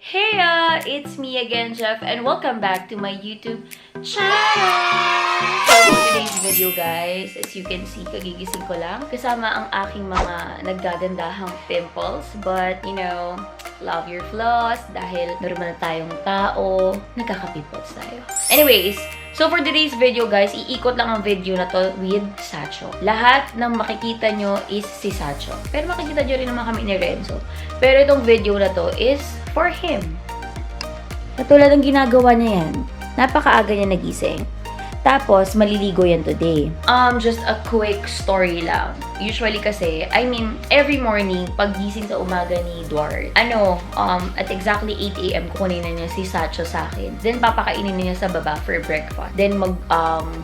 Hey, it's me again, Jeff, and welcome back to my YouTube channel! So, for today's video, guys, as you can see, kagigising ko lang. Kasama ang aking mga naggagandahang pimples. But, you know, love your flaws dahil normal na tayong tao, nagkaka-pimples tayo. Anyways, so for today's video, guys, iikot lang ang video na to with SHACHOU. Lahat ng makikita nyo is si SHACHOU. Pero makikita nyo rin naman kami ni Renzo. Pero itong video na to is for him. Katulad ng ginagawa niya yan. Napakaaga niya nagising. Tapos, maliligo yan today. Just a quick story lang. Usually kasi, every morning, paggising sa umaga ni Edward, at exactly 8 a.m. kukunin na niya si SHACHOU sa akin. Then, papakainin niya sa baba for breakfast. Then,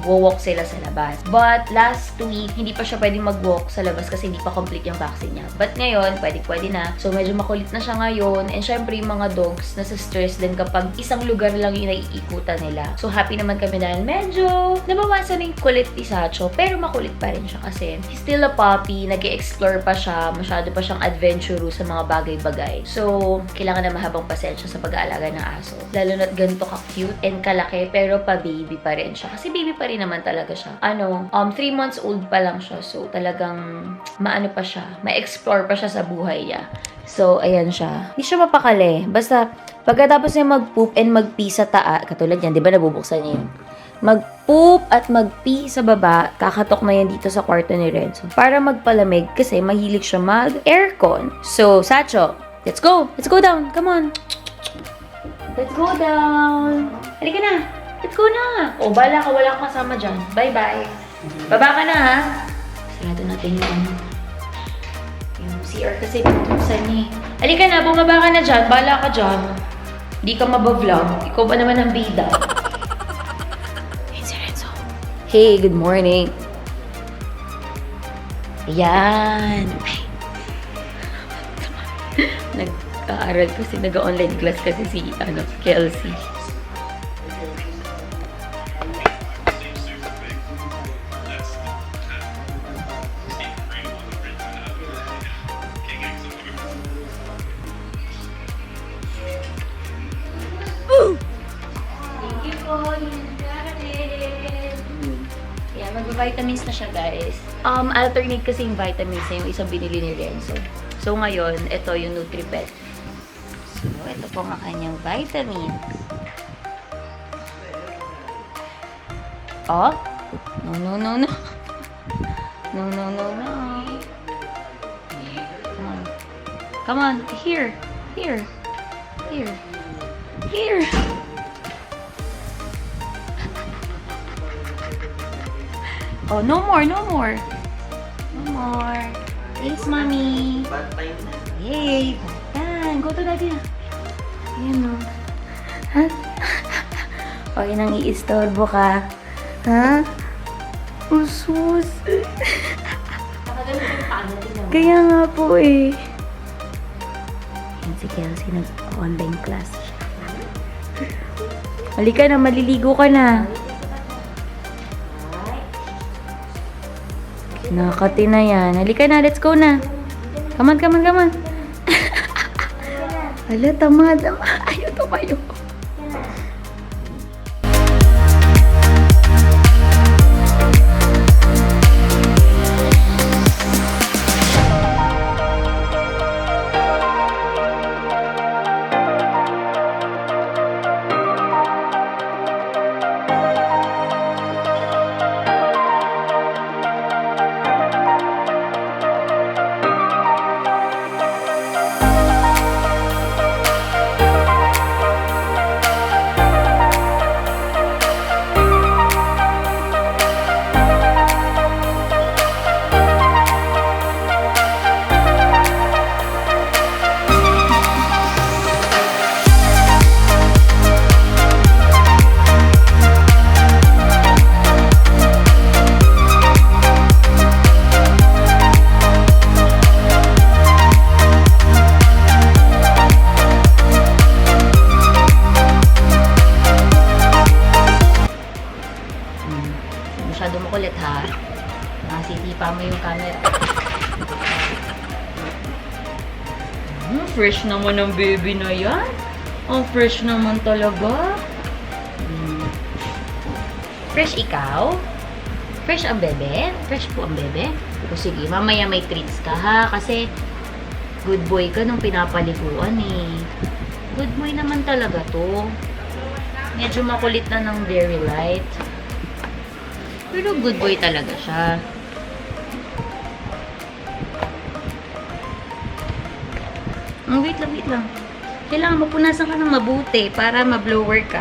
walk sila sa labas. But, last week, hindi pa siya pwedeng mag-walk sa labas kasi hindi pa complete yung vaccine niya. But ngayon, pwede na. So, medyo makulit na siya ngayon. And syempre, yung mga dogs, nasa stress din kapag isang lugar lang yung naiikutan nila. So, happy naman kami dahil medyo nabawasan na yung kulit ni SHACHOU, pero makulit pa rin siya kasi he's still a puppy, nag-explore pa siya, masyado pa siyang adventurous sa mga bagay-bagay. So, kailangan na mahabang pasensya sa pag-aalaga ng aso. Lalo na't ganito ka-cute and kalaki, pero pa-baby pa rin siya. Kasi baby pa rin naman talaga siya. 3 months old pa lang siya. So, talagang maano pa siya, ma-explore pa siya sa buhay niya. So, ayan siya. Hindi siya mapakali. Basta, pagkatapos niya mag-poop and mag-pee sa katulad yan, di ba nabubuksan niya yun? Mag-poop at mag-pee sa baba, kakatok na yan dito sa kwarto ni Renzo. Para magpalamig kasi mahilig siya mag-aircon. So, SHACHOU, let's go! Let's go down! Come on! Let's go down! Halika na! Let's go na! O, bala ka, wala kang kasama dyan. Bye-bye! Baba ka na, ha? Sarado natin yung CR kasi pinutuksan niya. Halika na, bumaba ka na dyan. Bala ka dyan. Hindi ka mabavlog. Ikaw ba naman ang bida? Hey, good morning. Ayan. Nag-aaral kasi, nag-online class kasi si, Kelsey. Thank you po. Mag-vitamins na siya, guys. Alternate kasi yung vitamins na yung isang binili ni Renzo. So, ngayon, ito yung NutriPet. So, ito po ang kanyang vitamins. Oh? No. No. Come on. Here. Oh, no more. Thanks, mommy. Yay. Yan, go to daddy. Ayan, o. Ha? O, yun ang i-istorbo ka. Ha? Usus. Kaya nga po eh. Yan si Kelsey, nag-online class siya. Halika na, maliligo ka na. Nakakati na yan. Halika na, let's go na. Come on. Hala, tamad. Ayaw tumayo. Masyado makulit, ha? Nasitipa mo yung camera. Fresh naman ang baby na yan. Oh, fresh naman talaga. Fresh ikaw? Fresh ang bebe? Fresh po ang bebe? O sige, mamaya may treats ka ha. Kasi good boy ka nung pinapaliguan eh. Good boy naman talaga to. Medyo makulit na ng very light. Pero good boy talaga siya. Wait lang, wait lang. Kailangan mapunasan ka ng mabuti para ma-blower ka.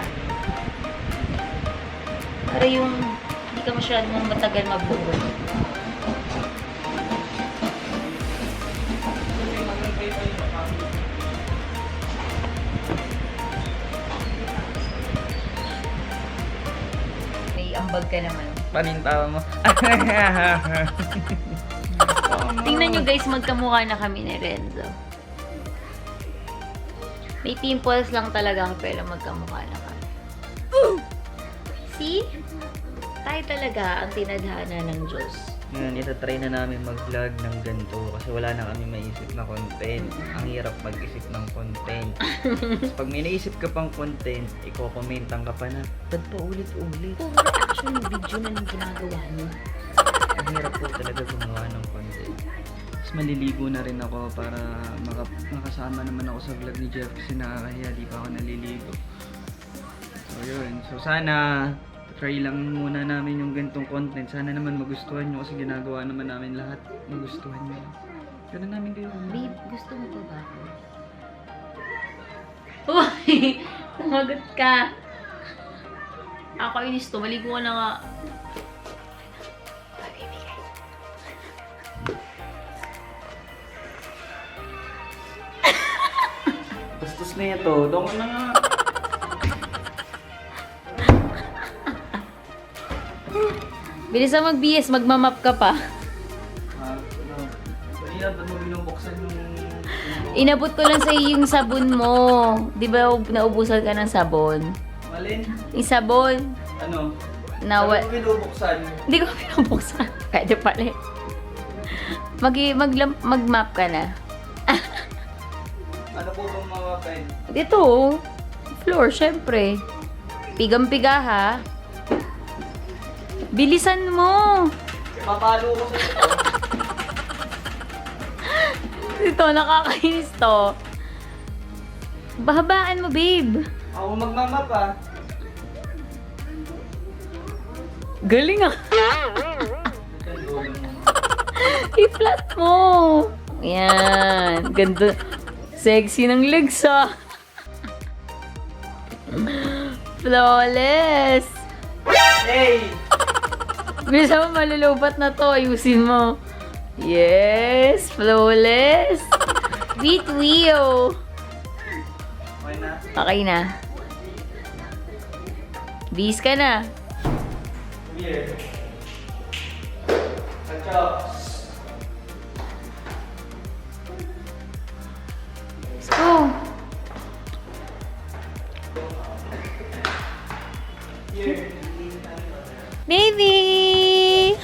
Para yung hindi ka masyadong matagal mag-blower. May ambag ka naman. Panintawa mo. Tingnan nyo guys, magkamukha na kami ni Renzo. May pimples lang talagang pero magkamukha na kami. See? Tayo talaga ang tinadhana ng Diyos. Ngayon, itatry na namin mag-vlog ng ganito kasi wala na kami maisip na content. Ang hirap mag-isip ng content. Tapos pag may naisip ka pang content, iko-commentan ka pa na, ba't pa ulit-ulit? Oh, reaction video na nang ginagawa niyo. Ang hirap po talaga gumawa ng content. Tapos maliligo na rin ako para makasama naman ako sa vlog ni Jeff kasi nakakahiya, di pa ako naliligo. So yun, so sana try lang muna namin yung ganitong content. Sana naman magustuhan nyo kasi ginagawa naman namin lahat. Magustuhan nyo. Ganun namin kayo. Babe, gusto mo ba ako? Uy! Sumagot ka! Ako inis to. Maligo ka na nga. Bastos na ito. Doon ko na nga. Bilis na mag-BS, magmamap ka pa. Kanina, ba't mo binubuksan yung... Inabot ko lang sa yung sabon mo. Di ba naubusan ka ng sabon? Malin? Yung sabon. Ano? Nawa... Ano mo binubuksan? Hindi ko pinabuksan. Pwede pala. Mag-map ka na. Ano po bang mawapin? Dito, floor, syempre. Pigang-piga ha. Bilisan mo! Papalo ko sa ito. Ito, nakakainis to. Bahabaan mo, babe. Ako magmamap ah. Galing ah. I-flat mo. Yan. Ganda. Sexy ng legs ah. Flawless. Hey! Bisa mo malulubat na to. Ayusin mo. Yes. Flawless. Beat wheel. Okay na? Okay na. Bis ka na. Here. Sacho. Let's go. Here. Baby!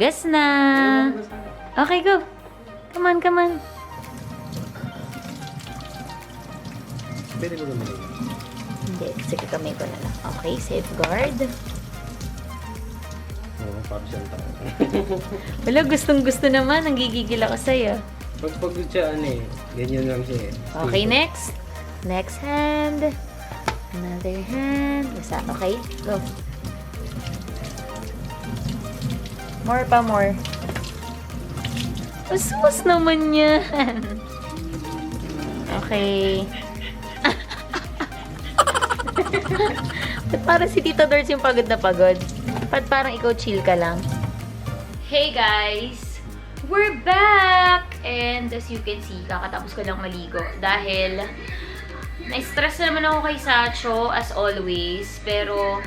Gas na. Okay, go. Come on, come on. Pwede ko naman. Hindi, kasi kakamay ko na lang. Okay, safeguard. Oo, parang siyang tao. Wala, gustong-gusto naman. Nanggigigil ako sa'yo. Pag pagod siya, ganyan lang siya eh. Okay, next. Next hand. Another hand. Basta, okay? Go. More pa, more. Aswas naman yan. Okay. Ba't parang si Tita Dors yung pagod na pagod? Ba't parang ikaw chill ka lang? Hey guys! We're back! And as you can see, kakatapos ko lang maligo. Dahil na-stress na naman ako kay Sacho, as always. Pero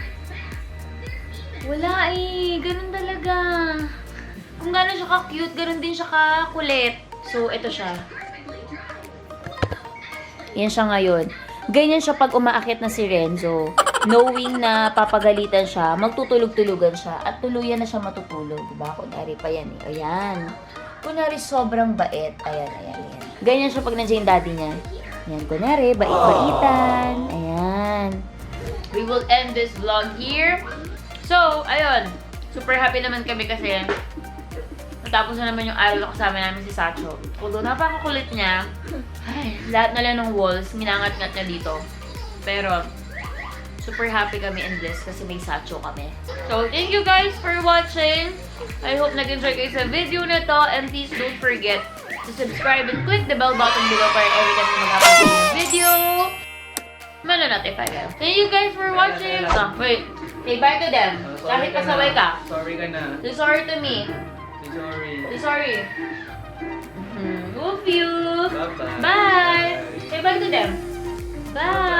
wala eh. Ganun talaga. Kung gano'n siya ka-cute, ganun din siya ka-kulit. So, ito siya. Yan siya ngayon. Ganyan siya pag umaakit na si Renzo. Knowing na papagalitan siya, magtutulog-tulugan siya. At tuluyan na siya matutulog. Diba? Kunwari pa yan eh. Ayan. Kunwari sobrang bait. Ayan, ayan, ayan. Ganyan siya pag nandiyan yung daddy niya. Ayan, kunwari, bait-baitan. Ayan. We will end this vlog here. So, ayun. Super happy naman kami kasi natapos na naman yung araw na kasama namin si Sacho. Although napakakulit niya, ay, lahat na lang ng walls, minangat-ngat niya dito. Pero, super happy kami and blessed kasi may Sacho kami. So, thank you guys for watching. I hope nag-enjoy kayo sa video na to. And please don't forget to subscribe and click the bell button below para every time na mag-upload ng video, mano-notify kayo. Thank you guys for watching. Wait. Say bye to them. Kahit pasaway ka. Sorry ka na. Say sorry to me. Sorry. Say sorry. Love you. Bye-bye. Bye. Say bye to them. Bye.